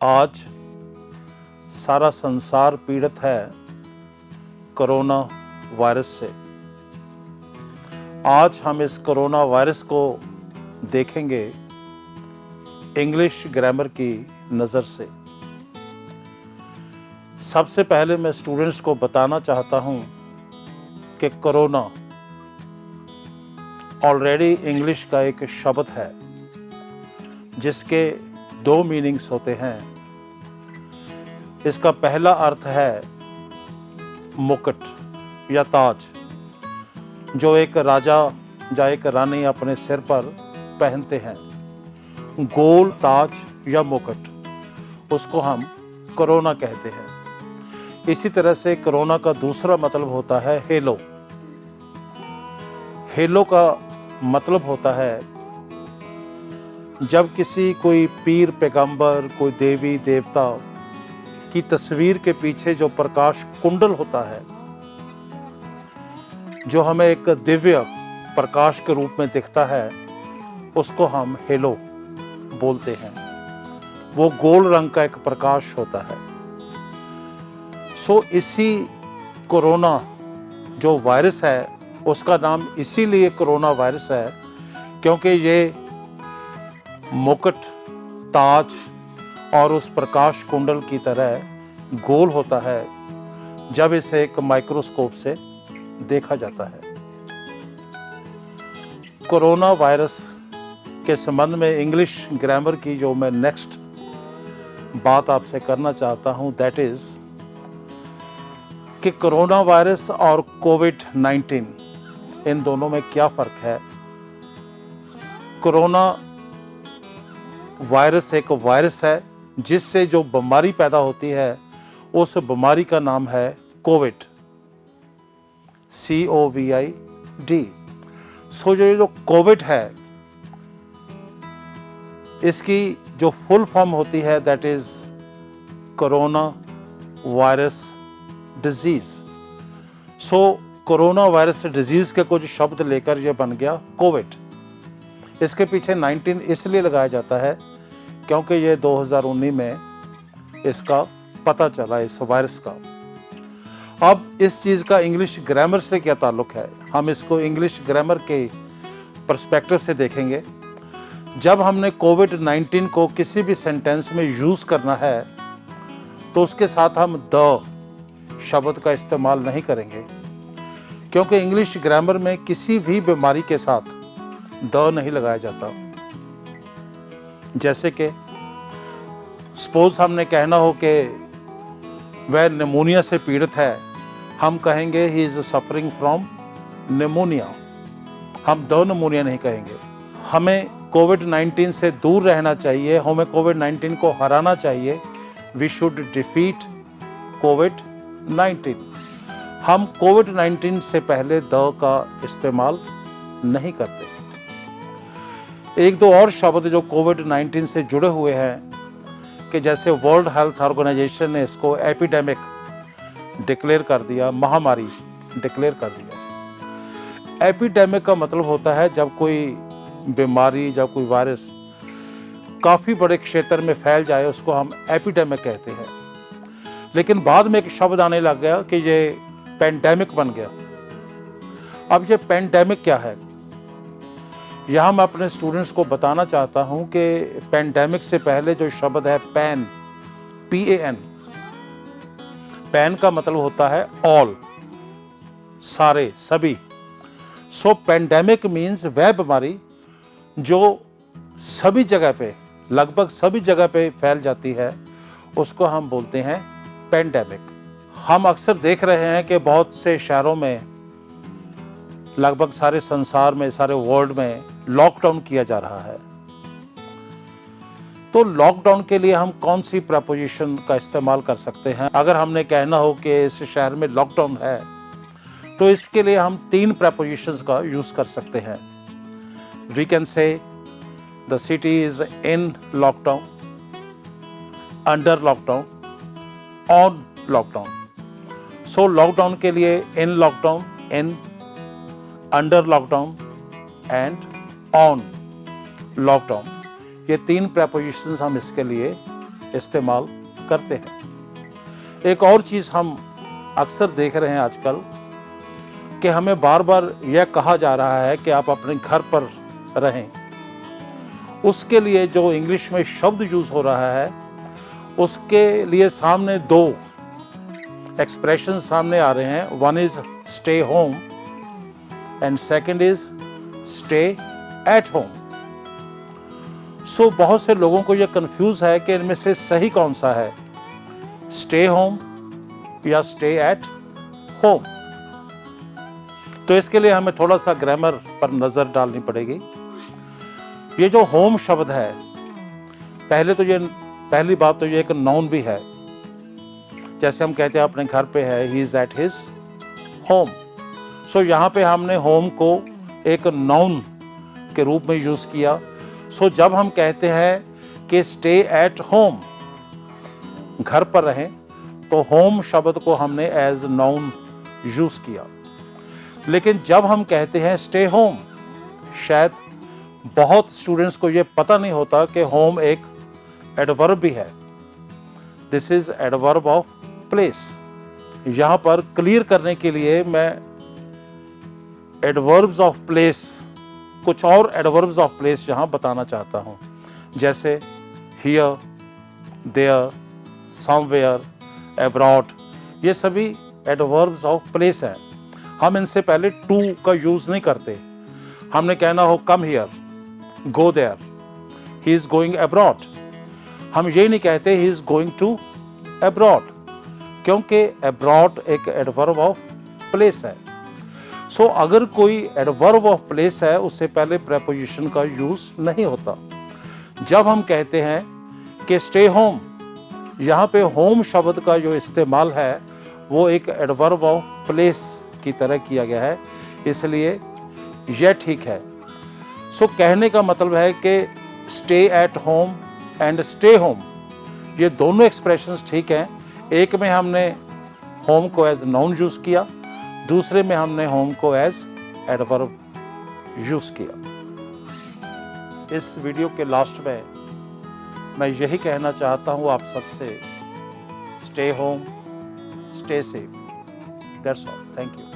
आज सारा संसार पीड़ित है कोरोना वायरस से। आज हम इस कोरोना वायरस को देखेंगे इंग्लिश ग्रामर की नज़र से। सबसे पहले मैं स्टूडेंट्स को बताना चाहता हूं कि कोरोना ऑलरेडी इंग्लिश का एक शब्द है जिसके दो मीनिंग्स होते हैं। इसका पहला अर्थ है मुकुट या ताज, जो एक राजा या एक रानी अपने सिर पर पहनते हैं। गोल ताज या मुकुट, उसको हम कोरोना कहते हैं। इसी तरह से कोरोना का दूसरा मतलब होता है हेलो। हेलो का मतलब होता है जब किसी कोई पीर पैगंबर, कोई देवी देवता की तस्वीर के पीछे जो प्रकाश कुंडल होता है, जो हमें एक दिव्य प्रकाश के रूप में दिखता है, उसको हम हेलो बोलते हैं। वो गोल रंग का एक प्रकाश होता है। इसी कोरोना जो वायरस है, उसका नाम इसीलिए कोरोना वायरस है क्योंकि ये मुकुट, ताज और उस प्रकाश कुंडल की तरह गोल होता है जब इसे एक माइक्रोस्कोप से देखा जाता है। कोरोना वायरस के संबंध में इंग्लिश ग्रामर की जो मैं नेक्स्ट बात आपसे करना चाहता हूं, दैट इज कि कोरोना वायरस और कोविड-19 इन दोनों में क्या फर्क है। कोरोना वायरस एक वायरस है जिससे जो बीमारी पैदा होती है, उस बीमारी का नाम है कोविड, COVID। जो कोविड है, इसकी जो फुल फॉर्म होती है that is corona virus disease. Corona virus disease के कुछ शब्द लेकर यह बन गया कोविड। इसके पीछे 19 इसलिए लगाया जाता है क्योंकि ये 2019 में इसका पता चला, इस वायरस का। अब इस चीज़ का इंग्लिश ग्रामर से क्या ताल्लुक है, हम इसको इंग्लिश ग्रामर के पर्सपेक्टिव से देखेंगे। जब हमने कोविड-19 को किसी भी सेंटेंस में यूज़ करना है तो उसके साथ हम द शब्द का इस्तेमाल नहीं करेंगे, क्योंकि इंग्लिश ग्रामर में किसी भी बीमारी के साथ द नहीं लगाया जाता। जैसे कि सपोज हमने कहना हो कि वह निमोनिया से पीड़ित है, हम कहेंगे he is suffering from pneumonia. हम द निमोनिया नहीं कहेंगे। हमें कोविड-19 से दूर रहना चाहिए, हमें कोविड-19 को हराना चाहिए। वी शुड डिफीट कोविड-19। हम कोविड-19 से पहले द का इस्तेमाल नहीं करते। एक दो और शब्द जो कोविड-19 से जुड़े हुए हैं, कि जैसे वर्ल्ड हेल्थ ऑर्गेनाइजेशन ने इसको एपिडेमिक डिक्लेयर कर दिया, महामारी डिक्लेयर कर दिया। एपिडेमिक का मतलब होता है जब कोई बीमारी, जब कोई वायरस काफ़ी बड़े क्षेत्र में फैल जाए, उसको हम एपिडेमिक कहते हैं। लेकिन बाद में एक शब्द आने लग गया कि ये पैंडेमिक बन गया। अब ये पैंडेमिक क्या है, यहाँ मैं अपने स्टूडेंट्स को बताना चाहता हूँ कि पैंडेमिक से पहले जो शब्द है पैन, PAN, पैन का मतलब होता है ऑल, सारे, सभी। पैंडेमिक मीन्स वह बीमारी जो सभी जगह पे, लगभग सभी जगह पे फैल जाती है, उसको हम बोलते हैं पैंडेमिक। हम अक्सर देख रहे हैं कि बहुत से शहरों में, लगभग सारे संसार में, सारे वर्ल्ड में लॉकडाउन किया जा रहा है। तो लॉकडाउन के लिए हम कौन सी प्रपोजिशन का इस्तेमाल कर सकते हैं? अगर हमने कहना हो कि इस शहर में लॉकडाउन है, तो इसके लिए हम 3 प्रपोजिशंस का यूज कर सकते हैं। We can say the city is in lockdown, under lockdown, on lockdown. Lockdown के लिए in lockdown, in, under lockdown and on lockdown, ये 3 प्रपोजिशंस हम इसके लिए इस्तेमाल करते हैं। एक और चीज़ हम अक्सर देख रहे हैं आजकल कि हमें बार बार यह कहा जा रहा है कि आप अपने घर पर रहें। उसके लिए जो इंग्लिश में शब्द यूज़ हो रहा है, उसके लिए सामने दो एक्सप्रेशन सामने आ रहे हैं। One is stay home and second is stay at home. So बहुत से लोगों को यह कंफ्यूज है कि इनमें से सही कौन सा है, स्टे होम या स्टे एट होम। तो इसके लिए हमें थोड़ा सा ग्रामर पर नजर डालनी पड़ेगी। ये जो होम शब्द है, पहली बात तो ये एक नाउन भी है। जैसे हम कहते हैं अपने घर पे है, he is at his home. So यहाँ पे हमने होम को एक नाउन के रूप में यूज किया। सो जब हम कहते हैं कि स्टे एट होम, घर पर रहें, तो होम शब्द को हमने एज नाउन यूज किया। लेकिन जब हम कहते हैं स्टे होम, शायद बहुत स्टूडेंट्स को ये पता नहीं होता कि होम एक एडवर्ब भी है। This is adverb of place. यहाँ पर क्लियर करने के लिए मैं एडवर्ब्स ऑफ प्लेस, कुछ और एडवर्ब्स ऑफ प्लेस यहाँ बताना चाहता हूँ। जैसे हियर, देयर, समवेयर, अब्रॉड, ये सभी एडवर्ब्स ऑफ प्लेस हैं। हम इनसे पहले टू का यूज नहीं करते। हमने कहना हो come here, go there, he is going abroad. हम ये नहीं कहते he is going to abroad, क्योंकि अब्रॉड एक एडवर्ब ऑफ प्लेस है। सो अगर कोई एडवर्ब ऑफ प्लेस है, उससे पहले प्रेपोजिशन का यूज नहीं होता। जब हम कहते हैं कि स्टे होम, यहाँ पे होम शब्द का जो इस्तेमाल है वो एक एडवर्ब ऑफ प्लेस की तरह किया गया है, इसलिए यह ठीक है। सो कहने का मतलब है कि stay at home and stay home, ये दोनों एक्सप्रेशंस ठीक हैं। एक में हमने होम को एज नाउन यूज किया, दूसरे में हमने होम को एज एडवर्ब यूज किया। इस वीडियो के लास्ट में मैं यही कहना चाहता हूँ आप सबसे, stay home, stay safe. That's all. Thank you.